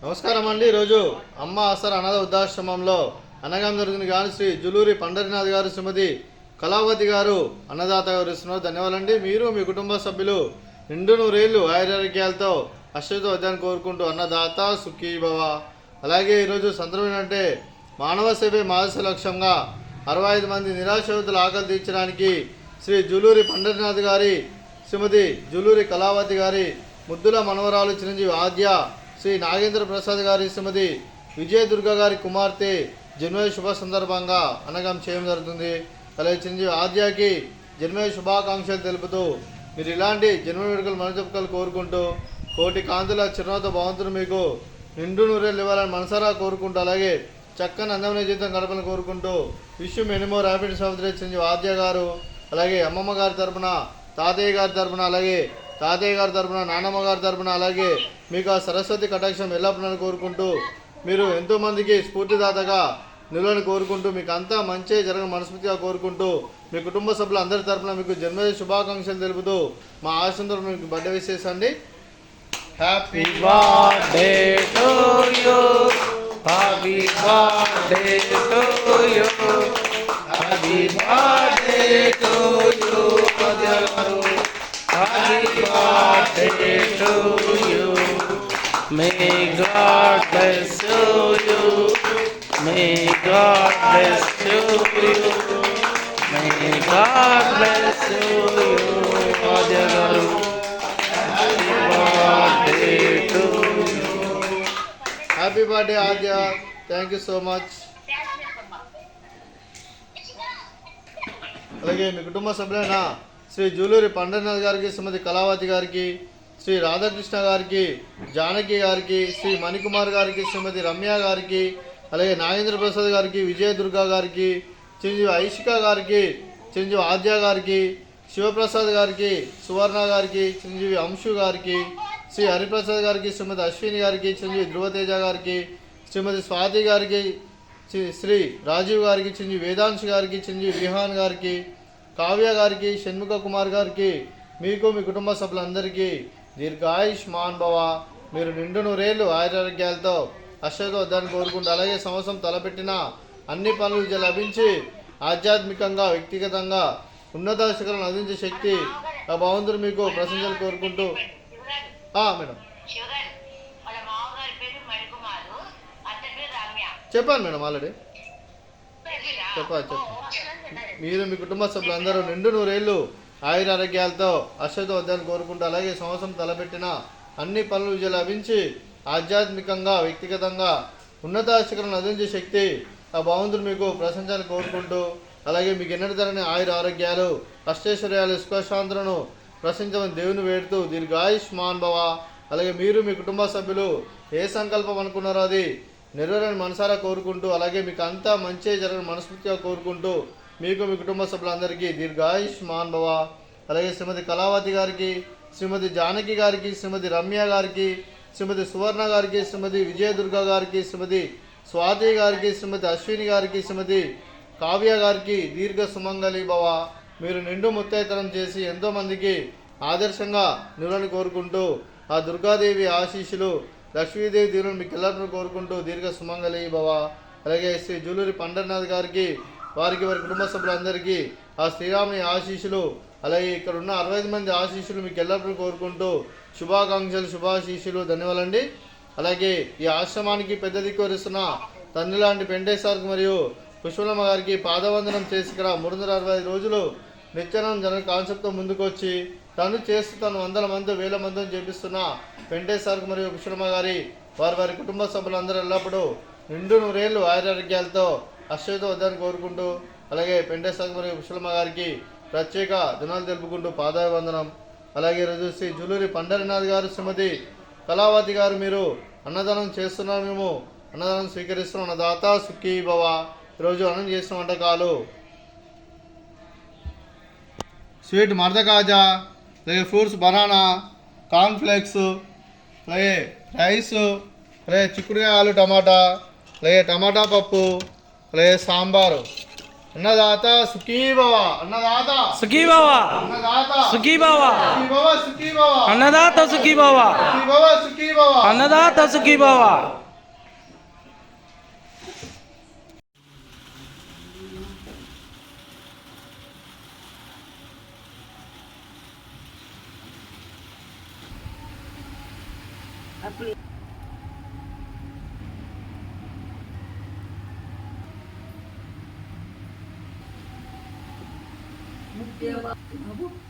నమస్కారం అండి. ఈరోజు అమ్మ ఆసర అనాథ వృద్ధాశ్రమంలో అన్నగాం జరిగింది కానీ శ్రీ జులూరి పండరినాథ్ గారు, శ్రీమతి కళావతి గారు అన్నదాత వివరిస్తున్నారు. ధన్యవాదాలండి. మీరు మీ కుటుంబ సభ్యులు నిండు నూరేళ్లు ఆయురారోగ్యాలతో అశ్వతో వద్దని కోరుకుంటూ అన్నదాత సుఖీ భవ. అలాగే ఈరోజు సందర్భం ఏంటంటే మానవ సేవే మాదశ లక్ష్యంగా 65 మంది నిరాశ్రతుల ఆకలి తీర్చడానికి శ్రీ జులూరి పండరినాథ్ గారి, శ్రీమతి జులూరి కళావతి గారి ముద్దుల మనవరాలు చిరంజీవి ఆద్య, శ్రీ నాగేంద్ర ప్రసాద్ గారి శ్రీమతి విజయదుర్గ గారి కుమార్తె జన్మదిన శుభ సందర్భంగా అనగం చేయడం జరుగుతుంది. అలాగే చిరంజీవి ఆద్యకి జన్మదిన శుభాకాంక్షలు తెలుపుతూ మీరు ఇలాంటి జన్మ వేడుకలు మనజపకాలు కోరుకుంటూ కోటి కాంతుల చిరునవ్వుతో భగవంతుడు మీకు నిండు నూరేళ్ళు ఇవ్వాలని మనసారా కోరుకుంటూ అలాగే చక్కని అందమైన జీవితం గడపని కోరుకుంటూ wish many more happiness of the day Chiranjeevi Aadya గారు. అలాగే అమ్మమ్మ గారి తరపున, తాతయ్య గారి తరపున, అలాగే తాతయ్య గారి తరపున, నాన్నమ్మ గారి తరపున, అలాగే మీకు ఆ సరస్వతి కటాక్షం ఎల్లప్పుడూ కోరుకుంటూ మీరు ఎంతోమందికి స్ఫూర్తిదాతగా నిలవని కోరుకుంటూ మీకు అంతా మంచి జరగని మనస్ఫూర్తిగా కోరుకుంటూ మీ కుటుంబ సభ్యులు అందరి తరపున మీకు జన్మదిన శుభాకాంక్షలు తెలుపుతూ మా ఆశంతో మీకు బర్త్డే విషెస్ అండి. Happy birthday to you, happy birthday to you, happy birthday to you, happy birthday to you. May God bless you. May God bless you. May God bless you. Adya garu. Happy birthday to you. Happy birthday Aadya. Thank you so much. అలాగే మీ కుటుంబ సభ్యులైన శ్రీ జూలూరి పండరినాథ్ గారికి, శ్రీమతి కళావతి గారికి, శ్రీ రాధాకృష్ణ గారికి, జానకి గారికి, శ్రీ మణికుమార్ గారికి, శ్రీమతి రమ్య గారికి, అలాగే నాగేంద్ర ప్రసాద్ గారికి, విజయదుర్గ గారికి, చిరంజీవి ఐషిక గారికి, చిరంజీవి ఆద్య గారికి, శివప్రసాద్ గారికి, సువర్ణ గారికి, చిరంజీవి అంశు గారికి, శ్రీ హరిప్రసాద్ గారికి, శ్రీమతి అశ్విని గారికి, చిరంజీవి ధృవతేజ గారికి, శ్రీమతి స్వాతి గారికి, శ్రీ రాజీవ్ గారికి, చిరంజీవి వేదాంశ్ గారికి, చిరంజీవి విహాన్ గారికి, కావ్య గారికి, షణ్ముఖ కుమార్ గారికి, మీకు మీ కుటుంబ సభ్యులందరికీ దీర్ఘాయుష్మాన్ భవ. మీరు నిండు నూరేళ్ళు ఆయురారోగ్యాలతో అశ్వతో వద్దని కోరుకుంటూ అలాగే సంవత్సరం తలపెట్టిన అన్ని పనులు విజయం లభించి ఆధ్యాత్మికంగా, వ్యక్తిగతంగా ఉన్నత శిఖరాలను అందించే శక్తి ఆ భగవంతుడు మీకు ప్రశంసలు కోరుకుంటూ మేడం చెప్పాను మేడం ఆల్రెడీ చెప్పాలి. మీరు మీ కుటుంబ సభ్యులందరూ నిండు నూరేళ్ళు ఆయురారోగ్యాలతో అశ్వతో వద్దని కోరుకుంటూ అలాగే సంవత్సరం తలపెట్టిన అన్ని పనులు విజయం లభించి ఆధ్యాత్మికంగా, వ్యక్తిగతంగా ఉన్నత శిఖరాలను అందించే శక్తి ఆ భగవంతుడు మీకు ప్రశంసలు కోరుకుంటూ అలాగే మీకు ఎన్నటి తరని ఆరోగ్యాలు, అష్టైశ్వర్యాలు, సుఖశాంతులను ప్రశంసమని దేవుని వేడుతూ దీర్ఘాయుష్మాన్ భవ. అలాగే మీరు మీ కుటుంబ సభ్యులు ఏ సంకల్పం అనుకున్నారో అది నెరవేరని మనసారా కోరుకుంటూ అలాగే మీకు అంతా మంచి జరగని మనస్ఫూర్తిగా కోరుకుంటూ మీకు మీ కుటుంబ సభ్యులందరికీ దీర్ఘాయుష్మాన్ భవ. అలాగే శ్రీమతి కళావతి గారికి, శ్రీమతి జానకి గారికి, శ్రీమతి రమ్య గారికి, శ్రీమతి సువర్ణ గారికి, శ్రీమతి విజయదుర్గ గారికి, శ్రీమతి స్వాతి గారికి, శ్రీమతి అశ్విని గారికి, శ్రీమతి కావ్య గారికి దీర్ఘ సుమంగళి భవ. మీరు నిండు ముత్తైతనం చేసి ఎంతోమందికి ఆదర్శంగా నిలవని కోరుకుంటూ ఆ దుర్గాదేవి ఆశీస్సులు, లక్ష్మీదేవి దీవులను మీకు ఎల్లప్పుడూ కోరుకుంటూ దీర్ఘ సుమంగళి భవ. అలాగే శ్రీ జూలూరి పండరినాథ్ గారికి, వారికి వారి కుటుంబ సభ్యులందరికీ ఆ శ్రీరాముని ఆశీస్సులు, అలాగే ఇక్కడ ఉన్న 65 మంది ఆశీస్సులు మీకు ఎల్లప్పుడూ కోరుకుంటూ శుభాకాంక్షలు, శుభాశీస్సులు. ధన్యవాదాలండి. అలాగే ఈ ఆశ్రమానికి పెద్ద దిక్కు వరిస్తున్న తండ్రి లాంటి వెంకటేశ్వరకు మరియు పుష్పలమ్మ గారికి పాదవందనం చేసి ఇక్కడ 365 రోజులు నిత్యానం జన కాన్సెప్ట్తో ముందుకు వచ్చి తను చేస్తూ తను వందల మంది, వేల మందిని చేపిస్తున్న వెంకటేశ్వరకు మరియు పుష్పలమ్మ గారి వారి వారి కుటుంబ సభ్యులందరూ ఎల్లప్పుడూ నిండు నూరేళ్ళు ఆయురారోగ్యాలతో అశ్వతో వద్దని కోరుకుంటూ అలాగే వెంకటేశ్వర మరియు పుష్పలమ్మ గారికి ప్రత్యేక దినాలు తెలుపుకుంటూ పాదాభివందనం. అలాగే ఈరోజు శ్రీ జూలూరి పండరినాథ్ గారు, శ్రీమతి కళావతి గారు మీరు అన్నదానం చేస్తున్నారు, మేము అన్నదానం స్వీకరిస్తున్నాం. అన్నదాత సుఖీ భవ. ఈరోజు అన్నం చేసిన వంటకాలు స్వీట్ మర్ద కాజా, అలాగే ఫ్రూట్స్ బనానా, కార్న్ఫ్లేక్స్, అలాగే రైస్, అలాగే చిక్కుడుకాయ ఆలు టమాటా, అలాగే టమాటా పప్పు, అలాగే సాంబారు. అన్నదాత సుఖీ భవ. అన్నదాత సుఖీ భవ. అన్నదాత సుఖీ భవ. సుఖీ భవ సుఖీ భవ. అన్నదాత సుఖీ భవ. సుఖీ భవ సుఖీ భవ. అన్నదాత సుఖీ భవ. Babu.